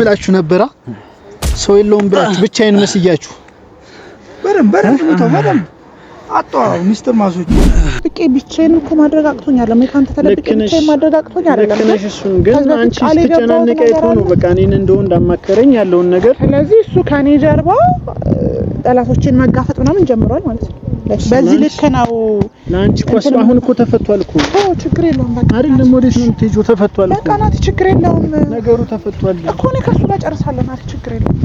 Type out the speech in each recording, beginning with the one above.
ብላችሁ ነበራ ሰው የለውም ብላችሁ ብቻዬን መስያችሁ በረም አጣው ሚስተር ማዞች በቃ ብቻዬን እኮ ማድረግ አቅቶኛል ለምን ተደብቄ ብቻዬን ማድረግ አቅቶኛል ለምን እሱን ግን አንቺ ስትጨናነቀ ነው በቃ እኔን እንደው እንዳማከረኝ ያለውን ነገር ስለዚህ እሱ ከኔ ጀርባ ጠላቶችን መጋፈጥ ምናምን ጀምሯል ማለት ነው በዚህ ልክ ነው ላንቺ ቆስ አሁን እኮ ተፈቷል እኮ ችግር የለውም በቃ አይደለም ወዴት ነው የምትሄጂው ተፈቷል በቃ ናት ችግር የለውም ነገሩ ተፈቷል እኮ እኔ ከሱ ጋር ጨርሳለሁ ናት ችግር የለውም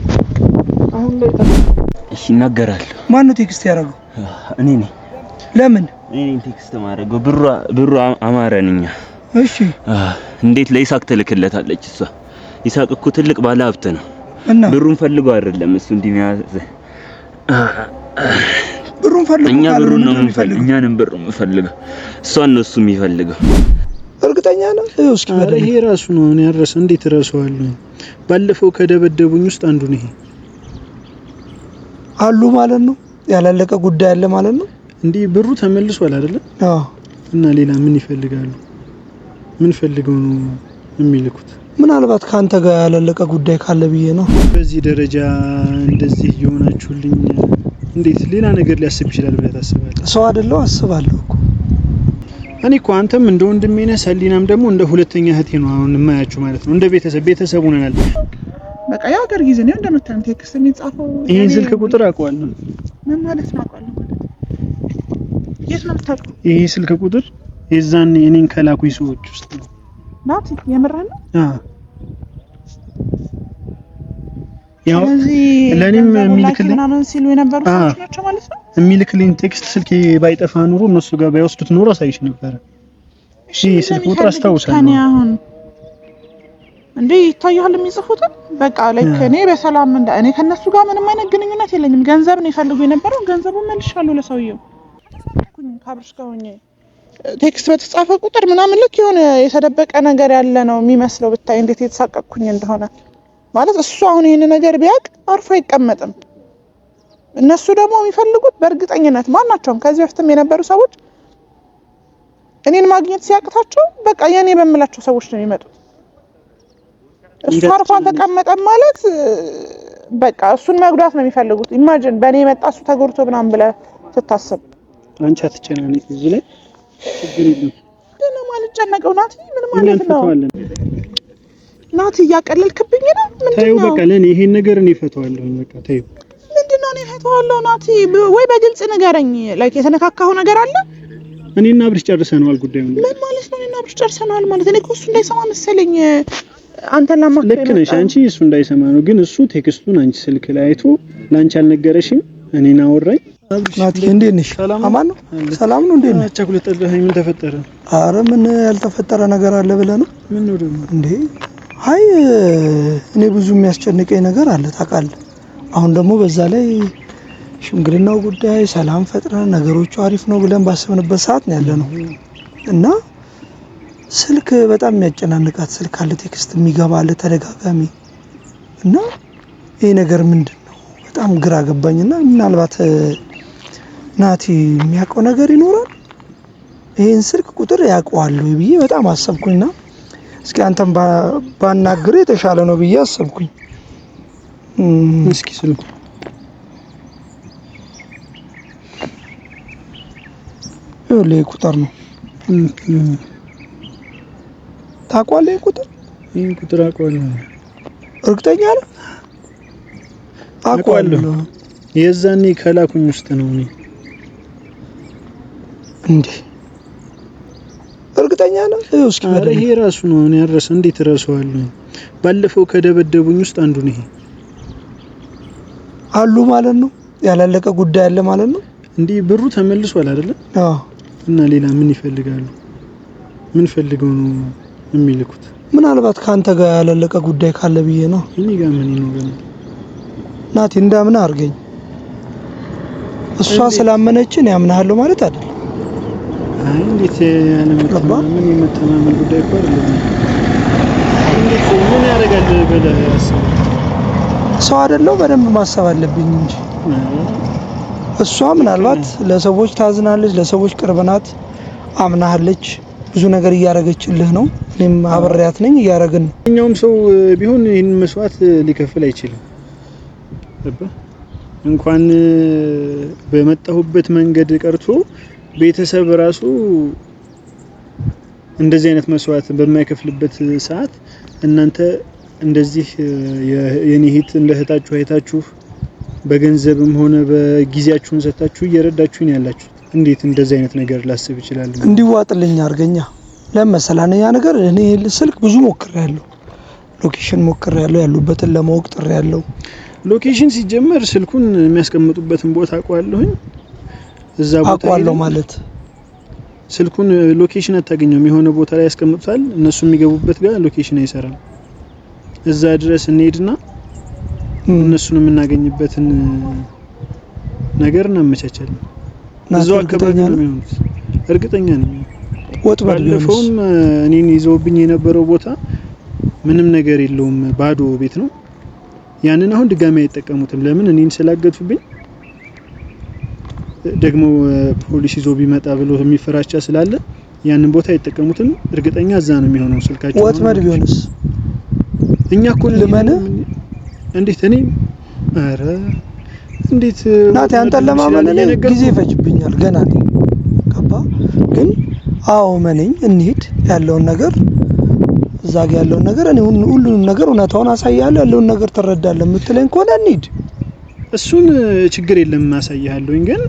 አሁን ላይ እሺ ይናገራል ማን ነው ቴክስት ያደረገው እኔ ነኝ ለምን እኔ ቴክስት ማድረገው ብሩ አማረንኛ እሺ እንዴት ለይሳቅ ተልክለታለች እሷ ይሳቅ እኮ ትልቅ ባለ ሀብት ነው ብሩን ፈልገው አይደለም እሱ እንዲያዘ ብሩን ፈልገው እኛ ብሩን ነው የምንፈልገው እኛንም ብሩ የምንፈልገው እሷን ነው እሱ የሚፈልገው እርግጠኛ ነህ እስኪ ይሄ ራሱ ነው እኔ አረሰ እንዴት እረሳዋለሁ ባለፈው ከደበደቡኝ ውስጥ አንዱ ነው ይሄ አሉ ማለት ነው ያላለቀ ጉዳይ አለ ማለት ነው እንዴ ብሩ ተመልሷል አይደለ አዎ እና ሌላ ምን ይፈልጋሉ ምን ፈልገው ነው የሚልኩት ምናልባት ካንተ ጋር ያላለቀ ጉዳይ ካለ ብዬ ነው በዚህ ደረጃ እንደዚህ ይሆናችሁልኝ እንዴት ሌላ ነገር ሊያስብ ይችላል ብለህ ታስባለህ ሰው አይደለም አስባለሁ እኮ እኔ እኮ አንተም እንደ ወንድሜ ነህ ሰሊናም ደግሞ እንደ ሁለተኛ እህቴ ነው አሁን የማያችሁ ማለት ነው እንደ ቤተሰብ ሆነናል በቃ ያው ገር ጊዜ ነው እንደምታም ቴክስት የሚጻፈው ይሄን ስልክ ቁጥር አውቀዋለሁ ምን ማለት ነው አውቀዋለሁ የት ነው የምታውቀው ይሄ ስልክ ቁጥር የዛን እኔን ከላኩኝ ሰዎች ውስጥ ነው ናት የምራና ያው ለኔም የሚልክልኝ ሲሉ የነበሩ ሰዎች ናቸው ማለት ነው የሚልክልኝ ቴክስት ስልኬ ባይጠፋ ኑሮ እነሱ ጋር ባይወስዱት ኑሮ አሳይሽ ነበር እሺ ስልክ ቁጥር አስታውሳለሁ ከኔ አሁን እንዴ ይታያል የሚጽፉት በቃ ላይክ እኔ በሰላም እኔ ከነሱ ጋር ምንም አይነት ግንኙነት የለኝም ገንዘብ ነው ይፈልጉ የነበረው ገንዘቡን መልሻለሁ ለሰውየው ካብርሽ ጋር ሆኜ ቴክስት በተጻፈ ቁጥር ምናምን ልክ የሆነ የተደበቀ ነገር ያለ ነው የሚመስለው ብታይ እንዴት የተሳቀቅኩኝ እንደሆነ ማለት እሱ አሁን ይሄን ነገር ቢያቅ አርፎ አይቀመጥም እነሱ ደግሞ የሚፈልጉት በእርግጠኝነት ማናቸውም ከዚህ በፊትም የነበሩ ሰዎች እኔን ማግኘት ሲያቅታቸው በቃ የኔ በመላቸው ሰዎች ነው የሚመጡት እሱ አርፎ ተቀመጠ ማለት በቃ እሱን መጉዳት ነው የሚፈልጉት ኢማጂን በኔ መጣ እሱ ተጎድቶ ምናምን ብለ ተታሰብ አንቺ አትጨናነቂ እዚህ ላይ ችግር የለም ደና ማለት ጨነቀው ናቲ ምን ማለት ነው ናቲ ያቀለልክብኝ ነው ምንድነው በቃ ለኔ ይሄን ነገር እኔ ፈተዋለሁ በቃ ታዩ ምንድነው እኔ ፈተዋለሁ ናቲ ወይ በግልጽ ንገረኝ ላይክ የተነካካው ነገር አለ እኔና ብርሽ ጨርሰናል ጉዳዩን ምን ማለት ነው እኔና ብርሽ ጨርሰናል ማለት እኔ እኮ እሱ እንዳይሰማ መሰለኝ አንተን ለማከረ ልክ ነሽ አንቺ እሱ እንዳይሰማ ነው ግን እሱ ቴክስቱን አንቺ ስልክ ላይ አይቶ ላንቺ አልነገረሽም እኔና አወራኝ ናቲ እንዴት ነሽ አማን ነው ሰላም ነው እንዴት ነሽ ቸኩለጠልኸኝ ምን ተፈጠረ አረ ምን ያልተፈጠረ ነገር አለ ብለህ ነው ምን ነው ደግሞ እንዴ አይ እኔ ብዙ የሚያስጨንቀኝ ነገር አለ ታውቃለህ አሁን ደግሞ በዛ ላይ ሽምግልናው ጉዳይ ሰላም ፈጥረን ነገሮቹ አሪፍ ነው ብለን ባሰብንበት ሰዓት ነው ያለነው እና ስልክ በጣም የሚያጨናንቃት ስልክ አለ ቴክስት የሚገባለ ተደጋጋሚ እና ይሄ ነገር ምንድነው በጣም ግራ ገባኝና ምናልባት ናቲ የሚያውቀው ነገር ይኖራል ይሄን ስልክ ቁጥር ያውቀዋል ወይ ብዬ በጣም አሰብኩኝና እስኪ አንተም ባናግር የተሻለ ነው ብዬ አሰብኩኝ እስኪ ስልኩ ይኸውልህ ቁጥር ነው ታውቀዋለህ ይሄን ቁጥር አውቀዋለሁ እርግጠኛ ነህ አውቀዋለሁ የዛኔ ከላኩኝ ውስጥ ነው እኔ እንዴ እርግጠኛ ነህ እስኪ ይሄ ራሱ ነው እኔ አረሰ እንዴት እረሳዋለሁ ባለፈው ከደበደቡኝ ውስጥ አንዱ ነው ይሄ አሉ ማለት ነው ያላለቀ ጉዳይ አለ ማለት ነው እንዴ ብሩ ተመልሷል አይደለ አዎ እና ሌላ ምን ይፈልጋሉ ምን ፈልገው ነው የሚልኩት ምናልባት ካንተ ጋር ያላለቀ ጉዳይ ካለ ብዬ ነው እኔ ጋር ምን ይኖርም ናቲ እንዳምን አርገኝ እሷ ስላመነችን ያምናለሁ ማለት አይደለም አይ እንዴት ምን የመተማመን ጉዳይ እኮ አይደለም እንዴት ምን ያደርጋል ብለህ ያስብ ሰው አይደለም በደንብ ማሰብ አለብኝ እንጂ እሷ ምናልባት ለሰዎች ታዝናለች ለሰዎች ቅርብ ናት አምናለች ብዙ ነገር እያረገችልህ ነው እኔም አብሬያት ነኝ እያረግን እኛውም ሰው ቢሆን ይሄን መስዋዕት ሊከፍል አይችልም እንኳን በመጣሁበት መንገድ ቀርቶ ቤተሰብ ራሱ እንደዚህ አይነት መስዋዕት በማይከፍልበት ሰዓት እናንተ እንደዚህ የኔ ሂት እንደህታችሁ አይታችሁ በገንዘብም ሆነ በጊዜያችሁን ሰጣችሁ እየረዳችሁኝ ያላችሁ እንዴት እንደዚህ አይነት ነገር ላስብ ይችላል እንዲዋጥልኝ አርገኛ ለምሳሌ ያ ነገር እኔ ስልክ ብዙ ሞክሬያለሁ ሎኬሽን ሞክሬያለሁ ያሉበትን ለማወቅ ጥሬያለሁ ሎኬሽን ሲጀመር ስልኩን የሚያስቀምጡበትን ቦታ አቋለሁኝ እዛ ቦታ አቋለው ማለት ስልኩን ሎኬሽን አታገኘውም የሆነ ቦታ ላይ ያስቀምጡታል እነሱ የሚገቡበት ጋር ሎኬሽን አይሰራም እዛ ድረስ እንሄድና እነሱን የምናገኝበትን ነገር እናመቻቻለን እዛው አካባቢ ነው የሚሆኑት እርግጠኛ ነኝ ወጥባድ ባለፈውም እኔን ይዘውብኝ የነበረው ቦታ ምንም ነገር የለውም ባዶ ቤት ነው ያንን አሁን ድጋሚ አይጠቀሙትም ለምን እኔን ስላገቱብኝ ደግሞ ፖሊስ ይዞ ቢመጣ ብሎ የሚፈራቻ ስላለ ያንን ቦታ አይጠቀሙትም እርግጠኛ እዛ ነው የሚሆነው ስልካቸው ወጥመድ ቢሆንስ እኛ እኮ ለማን እንዴት እኔ አረ እንዴት ናቲ አንተ ለማመን ጊዜ ይፈጅብኛል ገና ነው ገባ ግን አዎ ማንኝ እንሂድ ያለውን ነገር እዛ ጋር ያለውን ነገር እኔ ሁሉንም ነገር እውነታውን አሳያለሁ ያለውን ነገር ተረዳለህ የምትለኝ ከሆነ እንሂድ እሱን ችግር የለም ማሳያለሁኝ ግን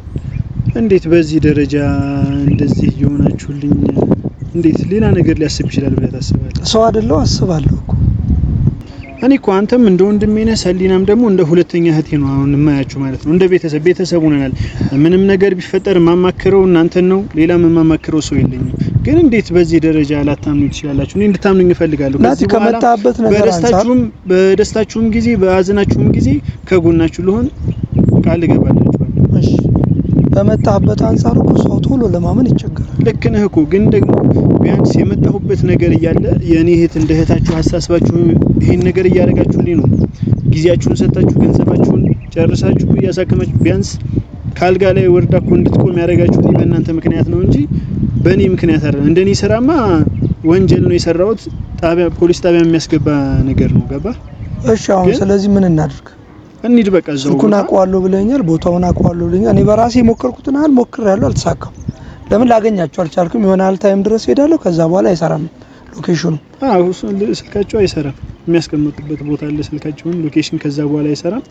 እንዴት በዚህ ደረጃ እንደዚህ ይሆናችሁልኝ እንዴት ሌላ ነገር ሊያስብ ይችላል ብለህ ታስባለህ ሰው አይደለም አስባለሁ እኮ እኔ እኮ አንተም እንደ ወንድሜ ነህ ሰሊናም ደግሞ እንደ ሁለተኛ እህቴ ነው አሁን የማያችሁ ማለት ነው እንደ ቤተሰብ ሆነናል ምንም ነገር ቢፈጠር ማማከረው እናንተን ነው ሌላ ማማከረው ሰው የለኝም ግን እንዴት በዚህ ደረጃ ላታምኑ ትችላላችሁ እኔ እንድታምኑኝ እፈልጋለሁ ከዚህ ከመጣበት ነገር አንፃር በደስታችሁም ጊዜ በአዘናችሁም ጊዜ ከጎናችሁ ልሆን ቃል እገባላችኋለሁ እሺ በመጣበት አንፃር እኮ ሰው ቶሎ ለማመን ይቸገራል ልክ ነህ እኮ ግን ደግሞ ቢያንስ የመጣሁበት ነገር እያለ የኔ እህት እንደ እህታችሁ አሳስባችሁ ይሄን ነገር እያደረጋችሁልኝ ነው ጊዜያችሁን ሰጣችሁ ገንዘባችሁን ጨርሳችሁ እያሳከማችሁ ቢያንስ ካልጋ ላይ ወርዳ እኮ እንድትቆም ያደረጋችሁልኝ በእናንተ ምክንያት ነው እንጂ በእኔ ምክንያት አይደለም እንደኔ ስራማ ወንጀል ነው የሰራሁት ፖሊስ ጣቢያ የሚያስገባ ነገር ነው ገባ እሺ አሁን ስለዚህ ምን እናድርግ እንሂድ በቃ እዛው ስልኩን አቋዋለሁ ብለኛል ቦታውን አቋዋለሁ ብለኛል እኔ በራሴ ሞከርኩትን አል ሞክሬያለሁ አልተሳካም ለምን ላገኛቸው አልቻልኩም ይሆናል ታይም ድረስ ሄዳለሁ ከዛ በኋላ አይሰራም ሎኬሽኑ አዎ ስልካቸው አይሰራም የሚያስቀምጡበት ቦታ አለ ስልካቸውን ሎኬሽን ከዛ በኋላ አይሰራም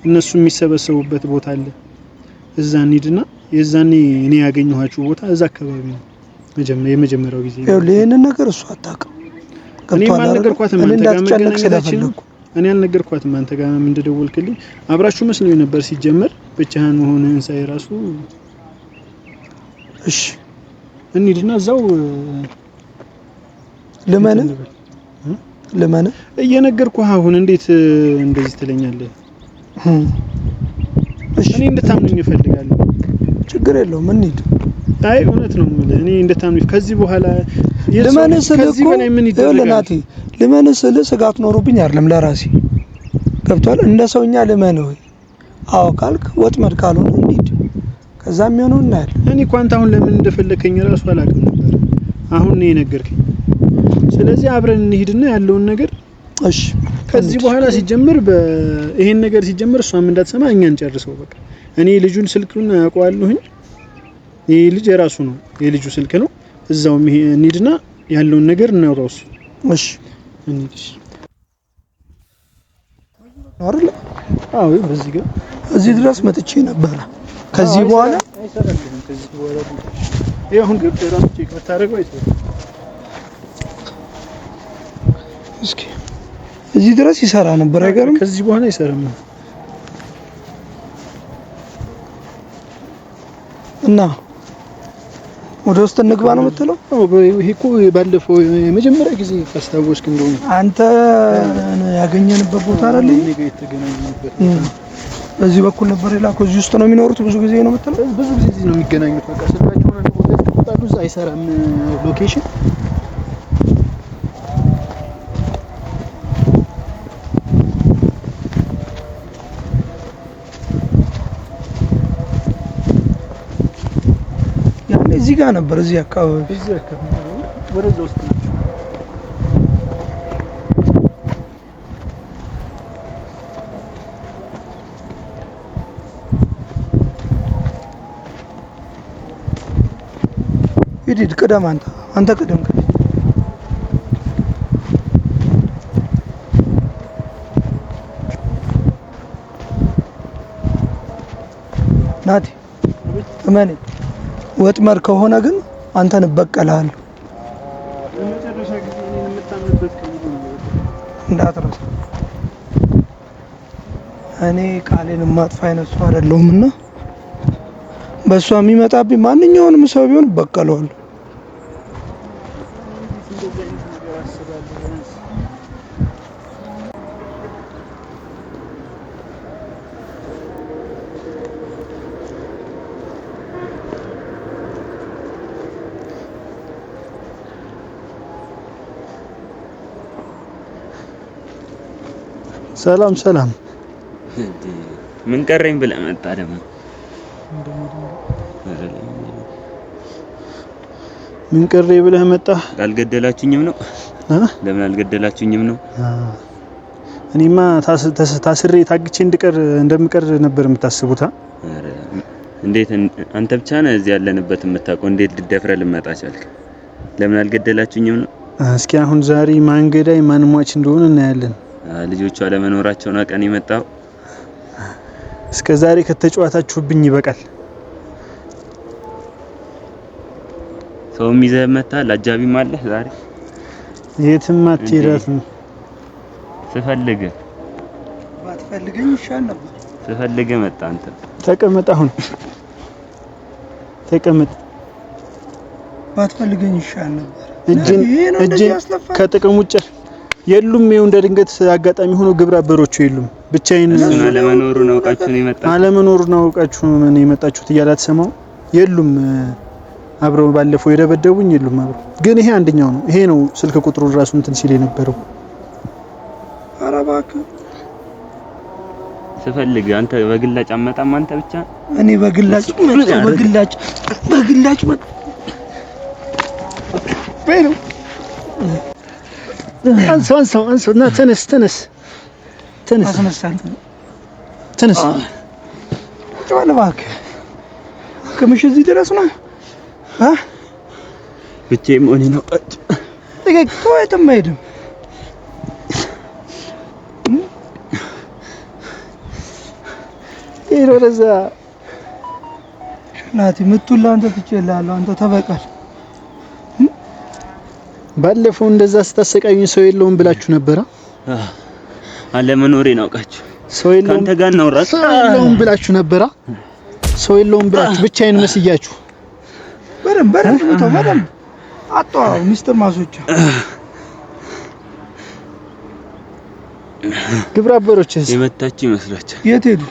እነሱ የሚሰበሰቡበት ቦታ አለ እዛ እንሂድና የዛኔ እኔ ያገኘኋችሁ ቦታ እዛ አካባቢ ነው የመጀመሪያው ጊዜ ይሄንን ነገር እሱ አጣቀም እኔ ማልነገርኳትም አንተ ጋር መገናኘታችን እኔ አልነገርኳትም አንተ ጋር ምን እንደደወልክልኝ አብራችሁ መስሎኝ ነበር ሲጀመር ብቻህን ሆነህን ሳይ ራሱ እሺ እንሂድና እዛው ለማን እየነገርኩህ አሁን እንዴት እንደዚህ ትለኛለህ እሺ እኔ እንድታምኑኝ እፈልጋለሁ ችግር የለውም እንሂድ አይ እውነት ነው ማለት እኔ እንድታምኑኝ ከዚህ በኋላ ከዚህ በላይ ምን ይደረጋል ለማንስል ስጋት ኖሮብኝ አይደለም ለራሴ ገብቷል እንደ ሰውኛ ለማን ነው አዎ ካልክ ወጥመድ ካልሆነ እንሂድ ከዛም የሆነው እናያለን እኔ ኳንታ አሁን ለምን እንደፈለከኝ ራሱ አላውቅም ነበር አሁን ነው የነገርከኝ ስለዚህ አብረን እንሂድና ያለውን ነገር እሺ ከዚህ በኋላ ሲጀምር ይሄን ነገር ሲጀምር እሷም እንዳትሰማ እኛን ጨርሰው በቃ እኔ ልጁን ስልኩን አውቀዋለሁኝ ይሄ ልጅ የራሱ ነው የልጁ ስልክ ነው እዛው እንሂድና ያለውን ነገር እናውራው እሺ እንሂድ አይደል አዎ በዚህ ጋር እዚህ ድረስ መጥቼ ነበር ከዚህ በኋላ አይሰራልም ከዚህ በኋላ ይሄ አሁን ገብተህ ራሱ ቼክ ብታደርገው አይሰራም እስኪ እዚህ ድረስ ይሰራ ነበር አይገርም ከዚህ በኋላ አይሰራም እና ወደ ውስጥ እንግባ ነው የምትለው ይሄ እኮ ባለፈው የመጀመሪያ ጊዜ ካስታወስክ እንደሆነ አንተ ያገኘንበት ቦታ አይደል እኔ ጋር የተገናኘንበት በዚህ በኩል ነበር የላከው እዚህ ውስጥ ነው የሚኖሩት ብዙ ጊዜ ነው የምትለው ብዙ ጊዜ እዚህ ነው የሚገናኙት በቃ ስልካቸው ነው ቦታ ተቆጣጡ እዛ አይሰራም ሎኬሽን እዚህ ጋር ነበር እዚህ አካባቢ ወደዛ ውስጥ ናቸው። ሂድ ቅደም አንተ ቅደም ናቲ እመኔ ወጥመድ ከሆነ ግን አንተን እበቀልሃለሁ። ለመጨረሻ ጊዜ እኔን የምታምንበት እንዳትረሳ። እኔ ቃሌን ማጥፋ አይነት ሰው አይደለሁምና በሷ የሚመጣብኝ ማንኛውንም ሰው ቢሆን እበቀለዋለሁ። ሰላም ሰላም። ምን ቀረኝ ብለህ መጣ ደግሞ? ምን ቀረኝ ብለህ መጣ? አልገደላችሁኝም ነው? ለምን አልገደላችሁኝም ነው? እኔማ ታስሬ ታግቼ እንደምቀር ነበር የምታስቡት? አረ እንዴት አንተ ብቻ ነህ እዚህ ያለንበት የምታውቀው? እንዴት ልደፍረ ልመጣ ቻልክ? ለምን አልገደላችሁኝም ነው? እስኪ አሁን ዛሬ ማን ገዳይ ማን ሟች እንደሆነ እናያለን። ልጆቹ አለመኖራቸው ነው ቀን የመጣው። እስከ ዛሬ ከተጫዋታችሁብኝ ይበቃል። ሰውም ይዘህ መጣል፣ አጃቢም አለህ ዛሬ? የትም አትሄዳትም። ስፈልግ ባትፈልገኝ ይሻል ነበር። ስፈልግ መጣ። አንተ ተቀመጥ፣ አሁን ተቀመጥ። ባትፈልገኝ ይሻል ነበር። እጅን ከጥቅም ውጭ የሉም። ይኸው እንደ ድንገት አጋጣሚ ሆኖ ግብረ አበሮቹ የሉም። ብቻዬን አለመኖሩን አውቃችሁ ነው የመጣችሁት? አለመኖሩን አውቃችሁ ነው የመጣችሁት እያለ አትሰማው? የሉም አብረው ባለፈው የደበደቡኝ የሉም አብረው። ግን ይሄ አንደኛው ነው። ይሄ ነው ስልክ ቁጥሩን ራሱ እንትን ሲል የነበረው። ኧረ እባክህ ስፈልግ አንተ በግላጭ አመጣም። አንተ ብቻ እኔ በግላጭ በይሉ አንሳው እና ተነስ ጫለ እባክህ። ከምሽ እዚህ ድረስ ነው ብቻዬን መሆኔ ነው። ጥቂት የትም አይሄድም። ወደዛ ናቲ ምቱላ አንተ ትችላለህ። አንተ ተበቃል። ባለፈው እንደዛ ስታሰቃዩኝ ሰው የለውም ብላችሁ ነበር። አለመኖሬን አውቃችሁ ሰው የለውም ካንተ ጋር ነው ራስ የለውም ብላችሁ ነበር። ሰው የለውም ብላችሁ ብቻዬን መስያችሁ በደንብ ነው በደንብ አጣው ሚስተር ማሶቻ ግብረ አበሮችስ የመታችሁ ይመስላችኋል? የት ሄዱ?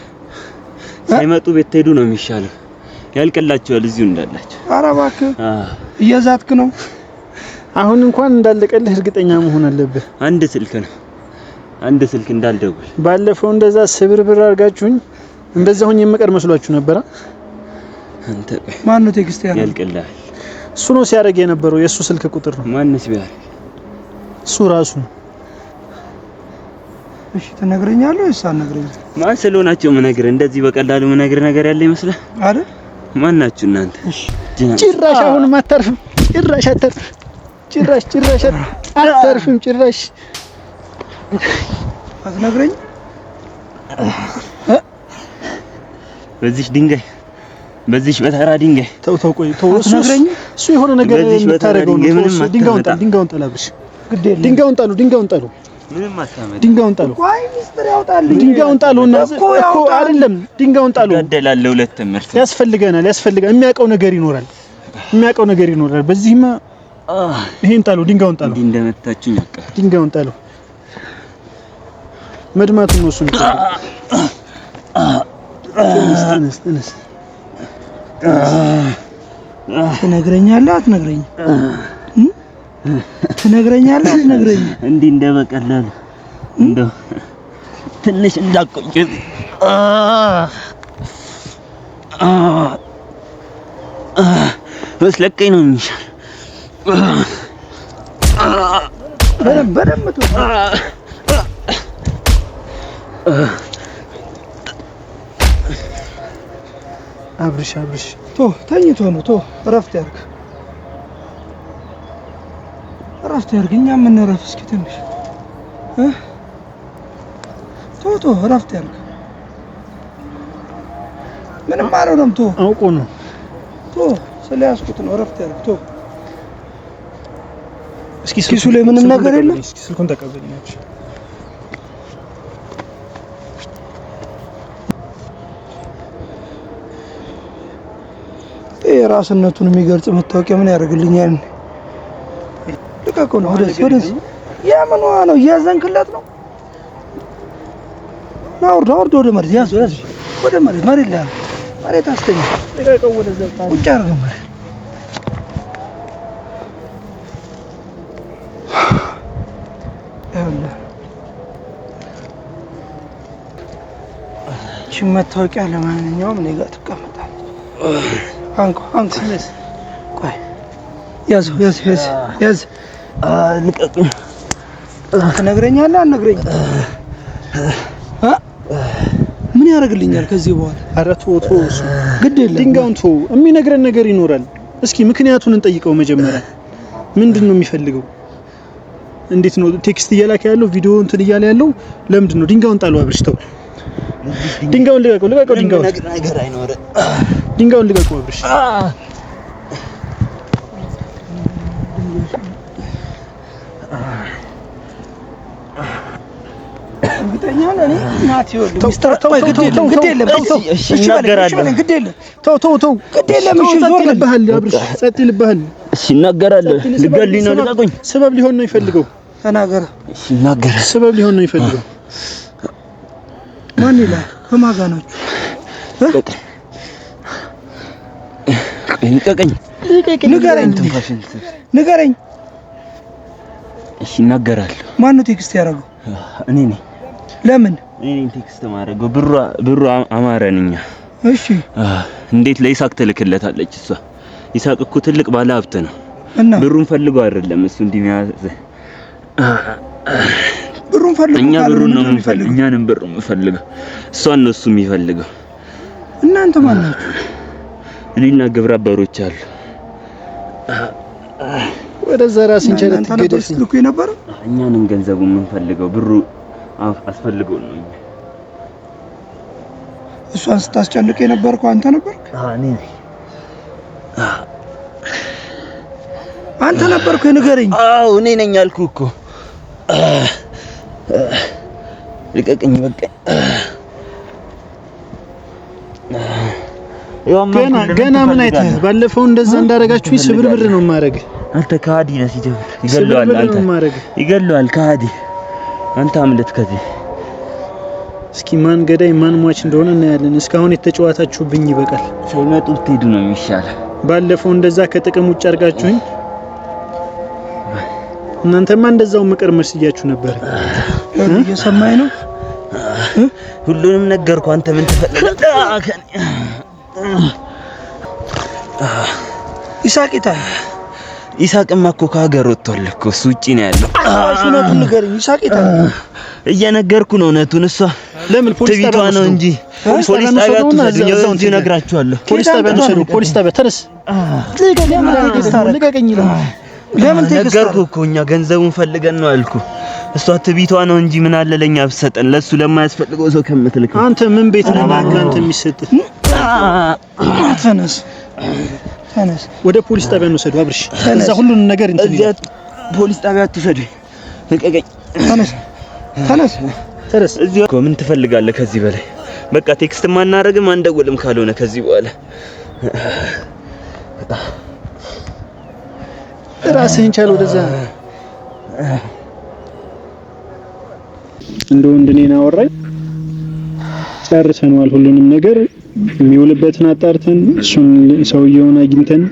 ሳይመጡ ቤት ሄዱ ነው የሚሻለው። ያልቀላችኋል እዚሁ እንዳላችሁ። ኧረ እባክህ እየዛትክ ነው። አሁን እንኳን እንዳለቀልህ እርግጠኛ መሆን አለብህ። አንድ ስልክ እንዳልደውል። ባለፈው እንደዛ ስብርብር አድርጋችሁኝ እንደዛ ሆኜ የምቀር መስሏችሁ ነበር። አንተ ማን ነው ቴክስት ያለው? ያልቀላል። እሱ ነው ሲያደርግ የነበረው። የሱ ስልክ ቁጥር ነው። ማንስ ቢያል እሱ ራሱ ነው። እሺ ትነግረኛለህ ወይስ አትነግረኝም? ማን ስለሆናችሁ ምነግርህ? እንደዚህ በቀላሉ ምነግርህ ነገር ያለ ይመስላል አይደል? ማን ናችሁ እናንተ? እሺ ጭራሽ አሁንም አታርፍም። ጭራሽ አታርፍም። ጭራሽ አትነግረኝ? በዚህ በተራ ድንጋይ ተው ቆይ ተው። እሱ የሆነ ነገር የምታረገው ነው። ድንጋዩን ጣላብሽ። ግድ የለም ድንጋዩን ጣሉ። ምንም አታመጣም። ድንጋዩን ጣሉ። ቆይ ሚስጥር ያውጣልኝ። ድንጋዩን ጣሉና እኮ አይደለም ድንጋዩን ጣሉ። ገደላለሁ። ሁለት ትምህርት ያስፈልገናል። የሚያውቀው ነገር ይኖራል። በዚህማ ይሄን ጣሉ። ድንጋዩን ጣሉ። እንዲህ እንደመታችሁኝ አውቃ። ድንጋዩን ጣሉ። መድማቱ ነው እሱ። ተነስ ትነግረኛለህ አትነግረኝም? እንዲህ እንደበቀላሉ እንደው ትንሽ እንዳቆጭት መስለቀኝ ነው የሚሻል። በደንብ አብርሽ ተኝቶ ነው። እረፍት ያርግ። እኛ ምን እረፍ እስኪ ትንሽ እረፍት ያርግ። ምንም አልሆነም። አውቆ ነው ስለያዝኩት ነው። እረፍት ያርግ። እስኪ ኪሱ ላይ ምንም ነገር የለም። እስኪ ስልኩን ተቀበልኝ። ራስነቱን የሚገልጽ መታወቂያ ምን ያደርግልኛል? ልቀቀው ነው። ወደዚህ የምኗ ነው? እያዘንክለት ነው? አውርዶ ወደ መሬት ያዝ። ወደ መሬት ላይ መሬት አስተኛ። ልቀቀው። ወደዛ ቁጭ አድርገው መሬት። እሺ መታወቂያ ለማንኛውም እኔ ጋር ትቀመጣለች። አንኮ ቆይ ያዝ። ልቀቁኝ። ትነግረኛለህ? አልነግረኝም? ምን ያደርግልኛል ከዚህ በኋላ? ኧረ ተው እሱ ግድ የለም። ድንጋዩን ተው። የሚነግረን ነገር ይኖራል። እስኪ ምክንያቱን እንጠይቀው መጀመሪያ። ምንድነው የሚፈልገው? እንዴት ነው ቴክስት እየላከ ያለው? ቪዲዮ እንትን እያለ ያለው ለምንድን ነው? ድንጋዩን ጣለው። አብርሽ ተው። ድንጋዩን ልቀቀው። ድንጋዩን ነገር አይኖርም። ድንጋዩን ልቀቀው አብርሽ። እርግጠኛ ነኝ ናቲ ይወልድ ሚስተር ተው። ግድ የለም። እሺ ይናገራል። ግድ የለም። ተው። ግድ የለም። እሺ ዞር ልበሃል አብርሽ። ጸጥ ይልበሃል። እሺ ይናገራል። ልገልኝ ነው። ልቀቁኝ። ሰበብ ሊሆን ነው የሚፈልገው። ተናገር። እሺ ይናገራል። ሰበብ ሊሆን ነው የሚፈልገው። ማን ይላል? ከማን ጋር ናችሁ? ልቀቀኝ። ንገረኝ። እሺ ይናገራል። ማን ነው ቴክስት ያደረገው? እኔ ነኝ። ለምን? እኔ ነኝ ቴክስት ማድረገው። ብሩ አማረንኛ። እሺ እንዴት ለይሳቅ ትልክለታለች እሷ? ይሳቅ እኮ ትልቅ ባለ ሀብት ነው። እና ብሩን ፈልገው አይደለም እሱ እንዲያዘ ብሩን ፈልገው። እኛ ብሩን ነው የምንፈልገው። እኛንም ብሩን የምንፈልገው እሷን ነው እሱ የሚፈልገው። እናንተ ማን ናችሁ? እኔና ግብረ አበሮች አሉ። ወደዛ ራስን ቸለት ገደስ ልኩ ነበር። እኛንም ገንዘቡን የምንፈልገው ብሩ አስፈልገው ነው። እሷን ስታስጨንቅ የነበርከው አንተ ነበርክ? እኔ አንተ ነበርኩ? ንገረኝ። አዎ እኔ ነኝ አልኩህ እኮ። ልቀቀኝ በቃ። ገና ምን አይተህ? ባለፈው እንደዛ እንዳረጋችሁኝ ስብርብር ነው ማረግ። አንተ ከሃዲ ነህ። ይገለዋል። ይገለዋል። ከሃዲ አንተ አምልጥ ከዚህ። እስኪ ማን ገዳይ ማን ሟች እንደሆነ እናያለን። እስካሁን የተጨዋታችሁብኝ ይበቃል። ሳይመጡ ትሄዱ ነው የሚሻለው። ባለፈው እንደዛ ከጥቅም ውጭ አድርጋችሁኝ እናንተማ እንደዛው መቀርመስ ይያችሁ ነበር። እየሰማኝ ነው። ሁሉንም ነገርኩ። አንተ ምን ትፈልጋለህ? ይሳቂታል። ይሳቅማ እኮ ከሀገር ወጥቷል እኮ። እሱ ውጪ ነው ያለው። እውነቱን ንገረኝ። ይሳቂታል። እየነገርኩ ነው እውነቱን። እሷ ለምን ፖሊስ ጣቢያ ነው እንጂ ፖሊስ ጣቢያ ነው እንጂ እነግራችኋለሁ። ፖሊስ ጣቢያ ነው። ፖሊስ ጣቢያ ተነስ። ልቀቀኝ። ለምን ነገርኩህ እኮ እኛ ገንዘቡን ፈልገን ነው አልኩ። እሷ ትቢቷ ነው እንጂ ምን አለ ለኛ ብትሰጠን፣ ለሱ ለማያስፈልገው ሰው ከምትልክ። አንተ ምን ቤት ነህ አንተ የሚሰጥ? ተነስ። ወደ ፖሊስ ጣቢያ ነው ሰደው አብርሽ። እዛ ሁሉን ነገር እንትን እዚያ ፖሊስ ጣቢያ አትሰዱ። ልቀቀኝ። ተነስ። እዚህ እኮ ምን ትፈልጋለህ ከዚህ በላይ? በቃ ቴክስት ማናረግም አንደውልም ካልሆነ ከዚህ በኋላ ራስህን ቻል። ወደዛ እንደው እንደኔና አወራኝ። ጨርሰናል ሁሉንም ነገር። የሚውልበትን አጣርተን እሱን ሰውየውን አግኝተን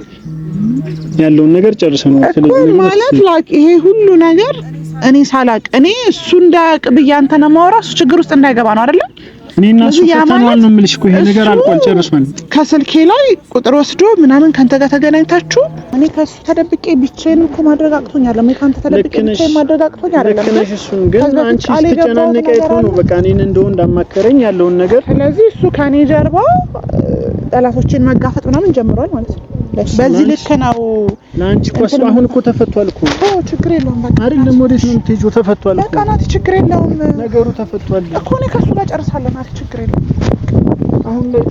ያለውን ነገር ጨርሰናል። ስለዚህ ማለት ላክ ይሄ ሁሉ ነገር እኔ ሳላቅ እኔ እሱ እንዳያቅ ብዬ አንተ ነው ማውራ። እሱ ችግር ውስጥ እንዳይገባ ነው አይደል? እኔና እሱ ፈተናል ነው የምልሽ እኮ ይሄ ነገር አልቋል ጨርሷል። ከስልኬ ላይ ቁጥር ወስዶ ምናምን ካንተ ጋር ተገናኝታችሁ እኔ ከሱ ተደብቄ ብቻዬን እኮ ማድረግ አቅቶኛል። እኔ ካንተ ተደብቄ ብቻዬን ማድረግ አቅቶኛል አይደለም። ለከነሽ እሱን ግን አንቺ ስትጨናነቂ አይቶ ነው በቃ እኔን እንደው እንዳማከረኝ ያለውን ነገር። ስለዚህ እሱ ከኔ ጀርባ ጠላቶችን መጋፈጥ ምናምን ጀምሯል ማለት ነው። በዚህ ልክ ነው። ላንቺ እኮ አሁን እኮ ተፈቷል እኮ። ችግር የለውም በቃ አይደለም ወዴት ነው የምትሄጂው? ተፈቷል በቃ ናት። ችግር የለውም ነገሩ ተፈቷል እኮ እኔ ከሱ ጋር ጨርሳለሁ ናት። ችግር የለውም አሁን ላይ